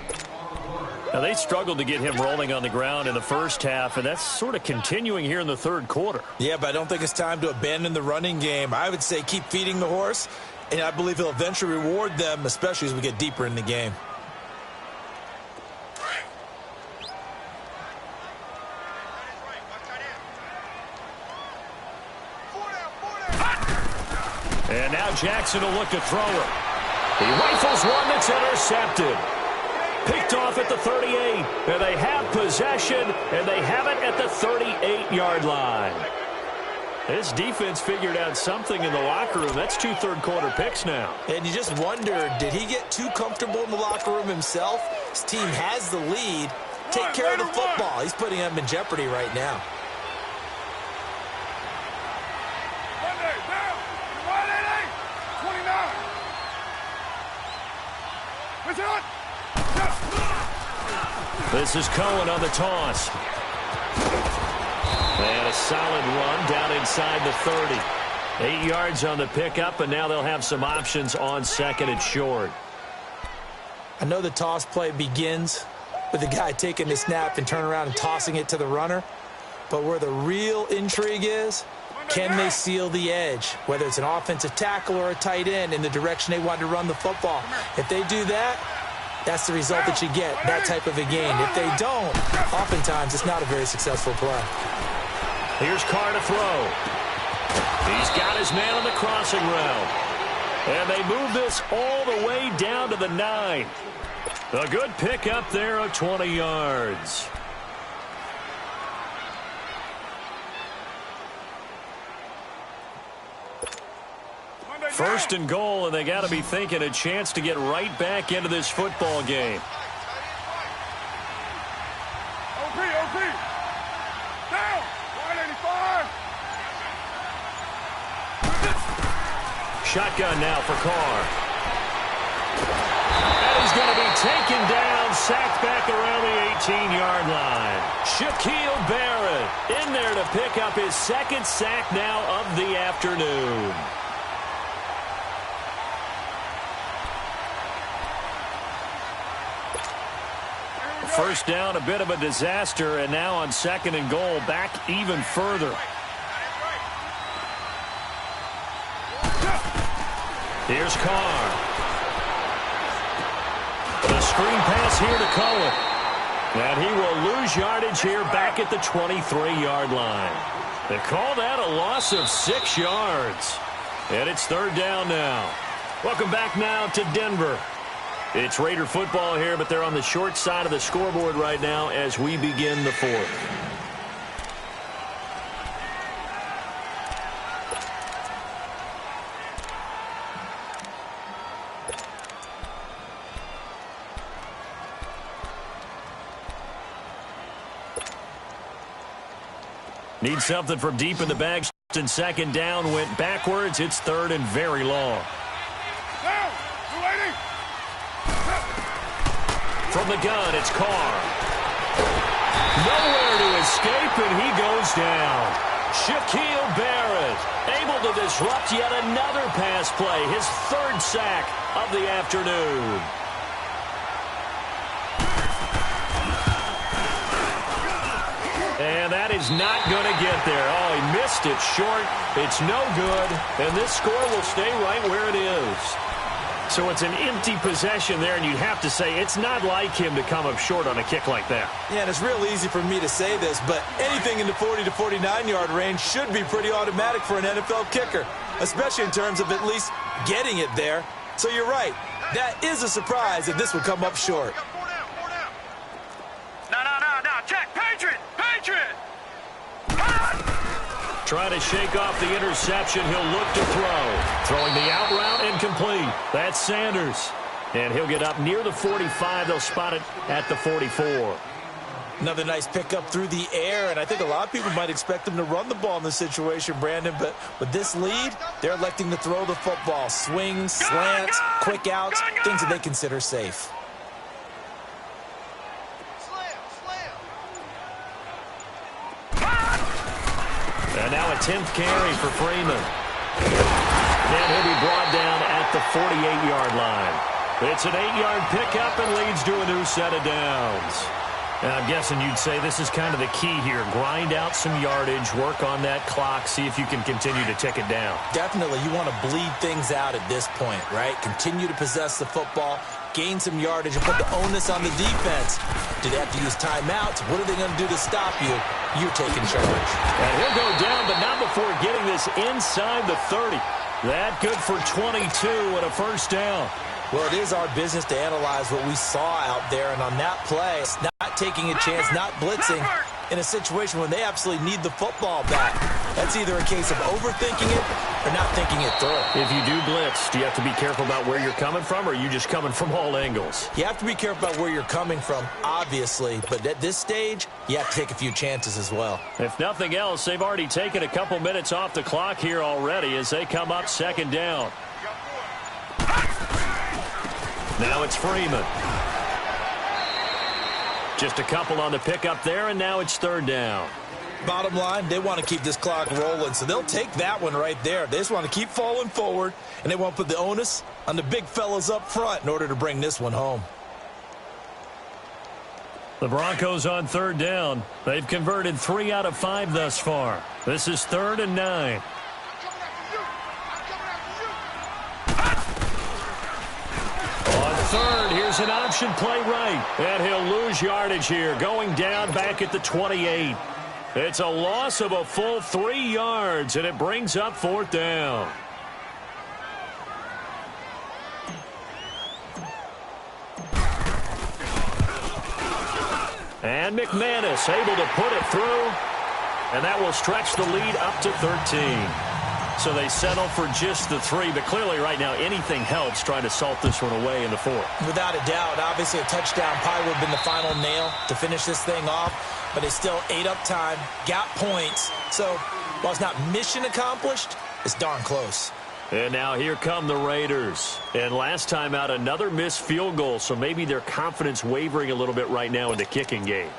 Now, they struggled to get him rolling on the ground in the first half, and that's sort of continuing here in the 3rd quarter. Yeah, but I don't think it's time to abandon the running game. I would say keep feeding the horse, and I believe he'll eventually reward them, especially as we get deeper in the game. And now Jackson will look to throw it. He rifles one that's intercepted. Picked off at the 38. And they have possession, and they have it at the 38-yard line. This defense figured out something in the locker room. That's 2 third-quarter picks now. And you just wonder, did he get too comfortable in the locker room himself? His team has the lead. Take care of the football. He's putting them in jeopardy right now. This is Cohen on the toss. And a solid run down inside the 30. 8 yards on the pickup, and now they'll have some options on 2nd and short. I know the toss play begins with the guy taking the snap and turning around and tossing it to the runner. But where the real intrigue is, can they seal the edge? Whether it's an offensive tackle or a tight end in the direction they want to run the football. If they do that, that's the result that you get, that type of a game. If they don't, oftentimes it's not a very successful play. Here's Carr to throw. He's got his man on the crossing route. And they move this all the way down to the 9. A good pickup there of 20 yards. First and goal, and they got to be thinking a chance to get right back into this football game. OP. Down. 185. Shotgun now for Carr. And he's going to be taken down, sacked back around the 18-yard line. Shaquille Barrett in there to pick up his second sack now of the afternoon. First down, a bit of a disaster, and now on 2nd and goal, back even further. Here's Carr. The screen pass here to Cohen. And he will lose yardage here back at the 23-yard line. They call that a loss of 6 yards. And it's 3rd down now. Welcome back now to Denver. It's Raider football here, but they're on the short side of the scoreboard right now as we begin the 4th. Need something from deep in the bag. And 2nd down went backwards. It's 3rd and very long. From the gun, it's Carr. Nowhere to escape, and he goes down. Shaquille Barrett able to disrupt yet another pass play. His 3rd sack of the afternoon. And that is not going to get there. Oh, he missed it short. It's no good. And this score will stay right where it is. So it's an empty possession there, and you'd have to say it's not like him to come up short on a kick like that. Yeah, and it's real easy for me to say this, but anything in the 40 to 49-yard range should be pretty automatic for an NFL kicker, especially in terms of at least getting it there. So you're right. That is a surprise that this would come up short. No. Check. Patriot. Trying to shake off the interception. He'll look to throw. Throwing the out route incomplete. That's Sanders. And he'll get up near the 45. They'll spot it at the 44. Another nice pickup through the air, and I think a lot of people might expect him to run the ball in this situation, Brandon, but with this lead, they're electing to throw the football. Swings, slants, quick outs, things that they consider safe. And now a 10th carry for Freeman. And he'll be brought down at the 48-yard line. It's an 8-yard pickup and leads to a new set of downs. And I'm guessing you'd say this is kind of the key here. Grind out some yardage, work on that clock, see if you can continue to tick it down. Definitely. You want to bleed things out at this point, right? Continue to possess the football, gain some yardage, and put the onus on the defense. Do they have to use timeouts? What are they going to do to stop you? You're taking charge. And he'll go down, but not before getting this inside the 30. That good for 22 and a first down. Well, it is our business to analyze what we saw out there, and on that play, it's not taking a chance, not blitzing in a situation when they absolutely need the football back. That's either a case of overthinking it or not thinking it through. If you do blitz, do you have to be careful about where you're coming from, or are you just coming from all angles? You have to be careful about where you're coming from, obviously, but at this stage, you have to take a few chances as well. If nothing else, they've already taken a couple minutes off the clock here already as they come up 2nd down. Now it's Freeman. Just a couple on the pickup there, and now it's 3rd down. Bottom line, they want to keep this clock rolling, so they'll take that one right there. They just want to keep falling forward, and they want to put the onus on the big fellas up front in order to bring this one home. The Broncos on 3rd down. They've converted 3 out of 5 thus far. This is 3rd and 9. On 3rd, here's an option play right. And he'll lose yardage here, going down back at the 28. It's a loss of a full 3 yards, and it brings up 4th down. And McManus able to put it through, and that will stretch the lead up to 13. So they settle for just the 3, but clearly right now anything helps trying to salt this one away in the 4th. Without a doubt, obviously a touchdown probably would have been the final nail to finish this thing off, but they still ate up time, got points. So while it's not mission accomplished, it's darn close. And now here come the Raiders. And last time out, another missed field goal, so maybe their confidence wavering a little bit right now in the kicking game.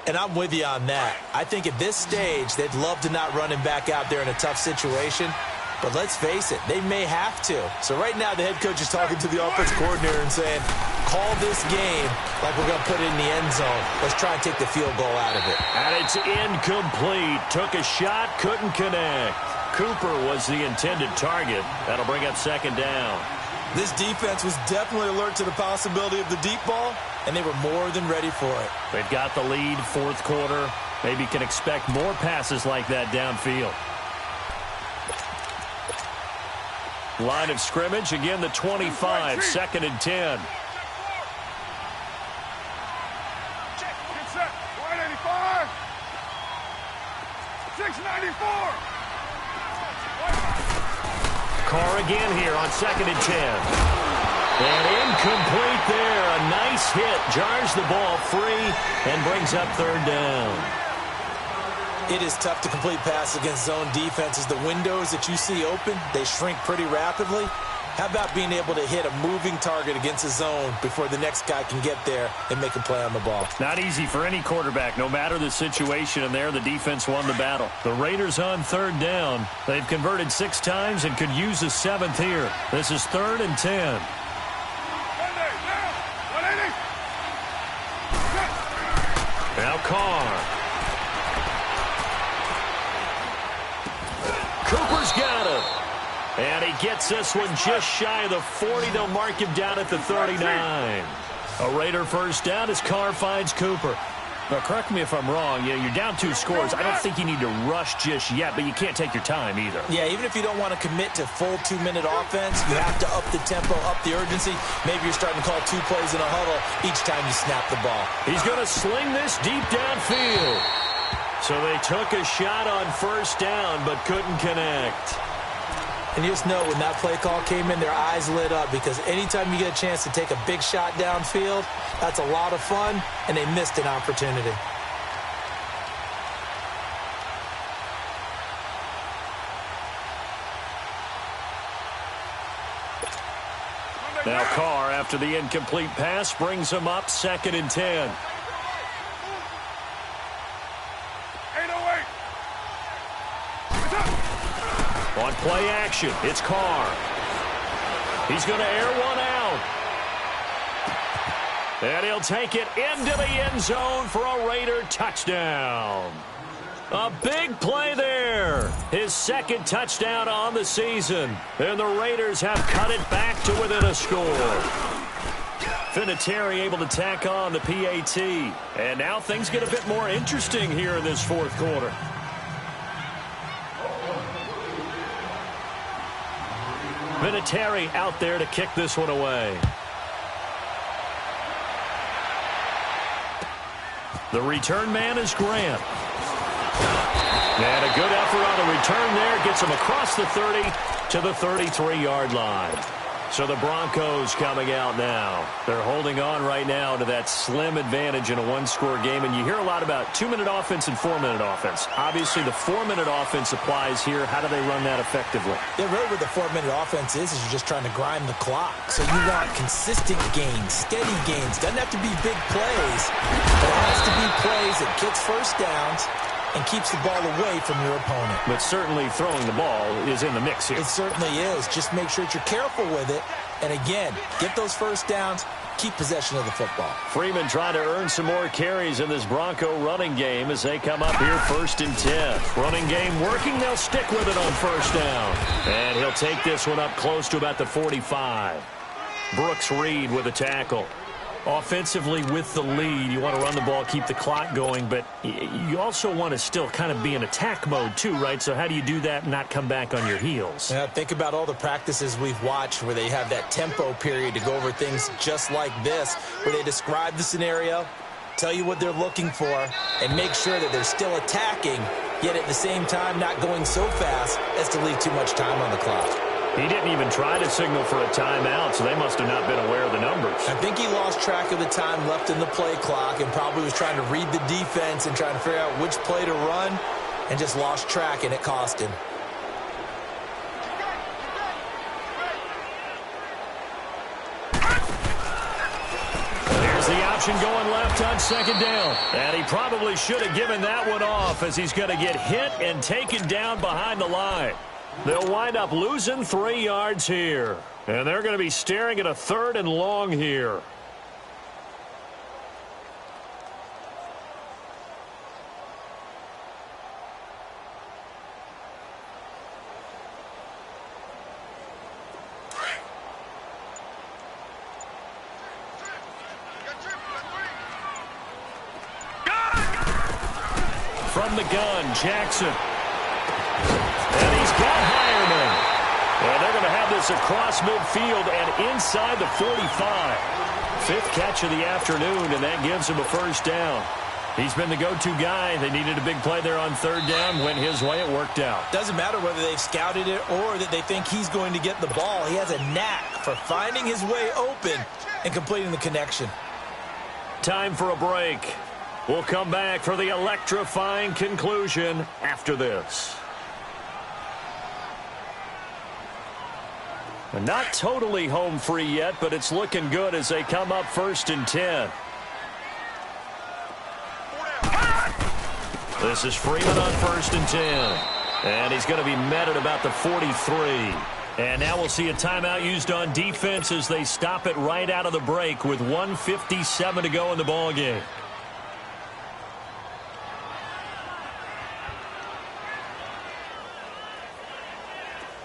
And I'm with you on that. I think at this stage, they'd love to not run him back out there in a tough situation. But let's face it, they may have to. So right now, the head coach is talking to the offense coordinator and saying, call this game like we're going to put it in the end zone. Let's try and take the field goal out of it. And it's incomplete. Took a shot, couldn't connect. Cooper was the intended target. That'll bring up second down. This defense was definitely alert to the possibility of the deep ball, and they were more than ready for it. They've got the lead, fourth quarter. Maybe can expect more passes like that downfield. Line of scrimmage, again the 25, second and 10. Get set. 185. 694. Carr again here on second and 10. And incomplete there. A nice hit. Jars the ball free and brings up third down. It is tough to complete passes against zone defenses. The windows that you see open, they shrink pretty rapidly. How about being able to hit a moving target against a zone before the next guy can get there and make a play on the ball? Not easy for any quarterback, no matter the situation, and there the defense won the battle. The Raiders on third down. They've converted 6 times and could use a 7th here. This is third and 10. Now Carr. Cooper's got him. And he gets this one just shy of the 40. They'll mark him down at the 39. A Raider first down as Carr finds Cooper. Now, correct me if I'm wrong. You're down 2 scores. I don't think you need to rush just yet, but you can't take your time either. Yeah, even if you don't want to commit to full 2-minute offense, you have to up the tempo, up the urgency. Maybe you're starting to call 2 plays in a huddle each time you snap the ball. He's going to sling this deep downfield. So they took a shot on first down, but couldn't connect. And you just know when that play call came in, their eyes lit up, because anytime you get a chance to take a big shot downfield, that's a lot of fun, and they missed an opportunity. Now Carr, after the incomplete pass, brings him up second and 10. On play action, it's Carr. He's going to air one out. And he'll take it into the end zone for a Raider touchdown. A big play there. His second touchdown on the season. And the Raiders have cut it back to within a score. Vinatieri able to tack on the PAT. And now things get a bit more interesting here in this fourth quarter. Vinatieri out there to kick this one away. The return man is Grant. And a good effort on the return there. Gets him across the 30 to the 33-yard line. So the Broncos coming out now. They're holding on right now to that slim advantage in a one-score game. And you hear a lot about 2-minute offense and 4-minute offense. Obviously, the 4-minute offense applies here. How do they run that effectively? Yeah, really what the 4-minute offense is you're just trying to grind the clock. So you want consistent gains, steady gains. Doesn't have to be big plays, but it has to be plays that gets first downs and keeps the ball away from your opponent. But certainly throwing the ball is in the mix here. It certainly is. Just make sure that you're careful with it. And again, get those first downs, keep possession of the football. Freeman trying to earn some more carries in this Bronco running game as they come up here first and 10. Running game working. They'll stick with it on first down. And he'll take this one up close to about the 45. Brooks Reed with a tackle. Offensively with the lead, you want to run the ball, keep the clock going, but you also want to still kind of be in attack mode too, right? So how do you do that and not come back on your heels? Yeah, think about all the practices we've watched where they have that tempo period to go over things just like this, where they describe the scenario, tell you what they're looking for, and make sure that they're still attacking, yet at the same time not going so fast as to leave too much time on the clock. He didn't even try to signal for a timeout, so they must have not been aware of the numbers. I think he lost track of the time left in the play clock and probably was trying to read the defense and trying to figure out which play to run and just lost track, and it cost him. motion going left on second down. And he probably should have given that one off as he's going to get hit and taken down behind the line. They'll wind up losing 3 yards here. And they're going to be staring at a 3rd and long here. From the gun, Jackson. And he's got Hireman. And they're going to have this across midfield and inside the 45. 5th catch of the afternoon, and that gives him a first down. He's been the go-to guy. They needed a big play there on 3rd down. Went his way. It worked out. Doesn't matter whether they've scouted it or that they think he's going to get the ball. He has a knack for finding his way open and completing the connection. Time for a break. We'll come back for the electrifying conclusion after this. Not totally home free yet, but it's looking good as they come up 1st and 10. This is Freeman on 1st and 10. And he's going to be met at about the 43. And now we'll see a timeout used on defense as they stop it right out of the break with 1:57 to go in the ballgame.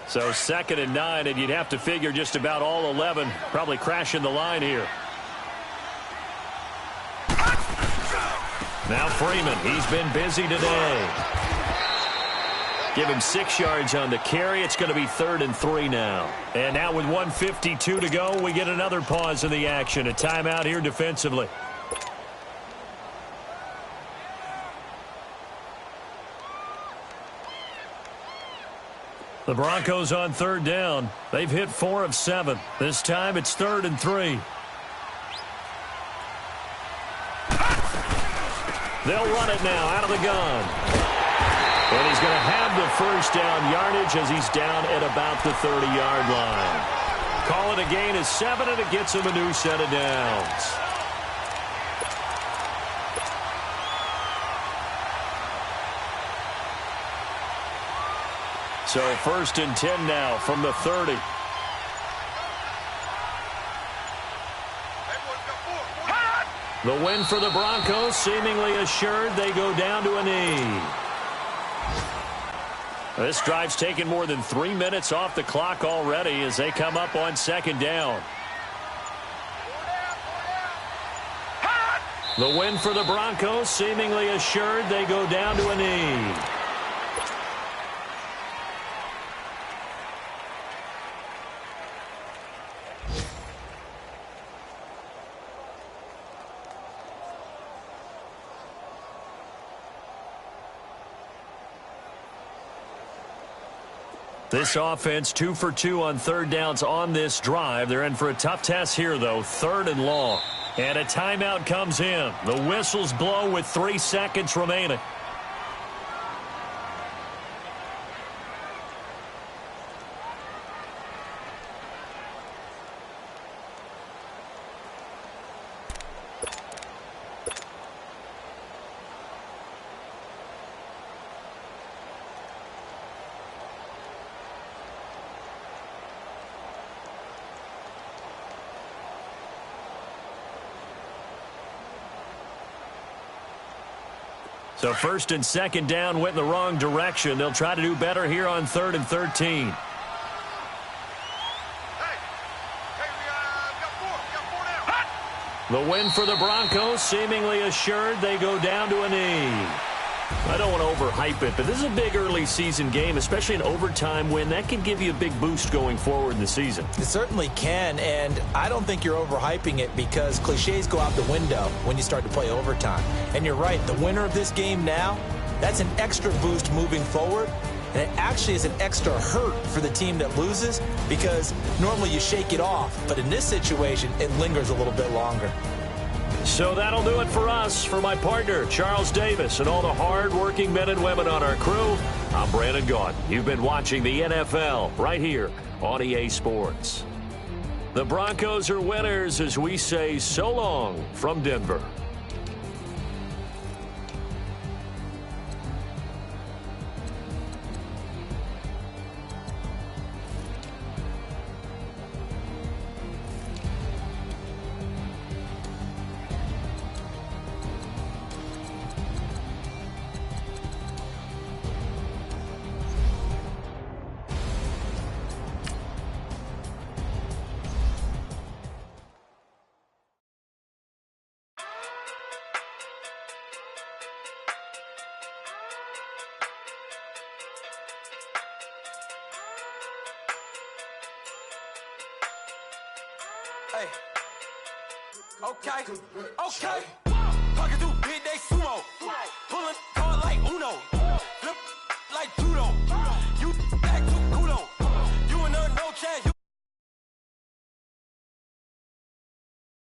So 2nd and 9, and you'd have to figure just about all 11 probably crashing the line here. Now Freeman, he's been busy today. Give him 6 yards on the carry. It's going to be 3rd and 3 now. And now with 1:52 to go, we get another pause in the action. A timeout here defensively. The Broncos on 3rd down. They've hit 4 of 7. This time it's 3rd and 3. They'll run it now out of the gun. And he's going to have the first down yardage as he's down at about the 30-yard line. Call it a gain of 7, and it gets him a new set of downs. So 1st and 10 now from the 30. The win for the Broncos seemingly assured. They go down to a knee. This drive's taken more than 3 minutes off the clock already as they come up on 2nd down. The win for the Broncos seemingly assured. They go down to a knee. This offense 2 for 2 on 3rd downs on this drive. They're in for a tough test here, though. 3rd and long. And a timeout comes in. The whistles blow with 3 seconds remaining. So 1st and 2nd down went in the wrong direction. They'll try to do better here on 3rd and 13. The win for the Broncos seemingly assured. They go down to a knee. I don't want to overhype it, but this is a big early season game, especially an overtime win. That can give you a big boost going forward in the season. It certainly can, and I don't think you're overhyping it because cliches go out the window when you start to play overtime. And you're right, the winner of this game now, that's an extra boost moving forward, and it actually is an extra hurt for the team that loses because normally you shake it off, but in this situation, it lingers a little bit longer. So that'll do it for us. For my partner, Charles Davis, and all the hard-working men and women on our crew, I'm Brandon Gaudin. You've been watching the NFL right here on EA Sports. The Broncos are winners as we say so long from Denver. Hey. Okay. Walking through big day sumo. Pulling hard like Uno. Flip like judo.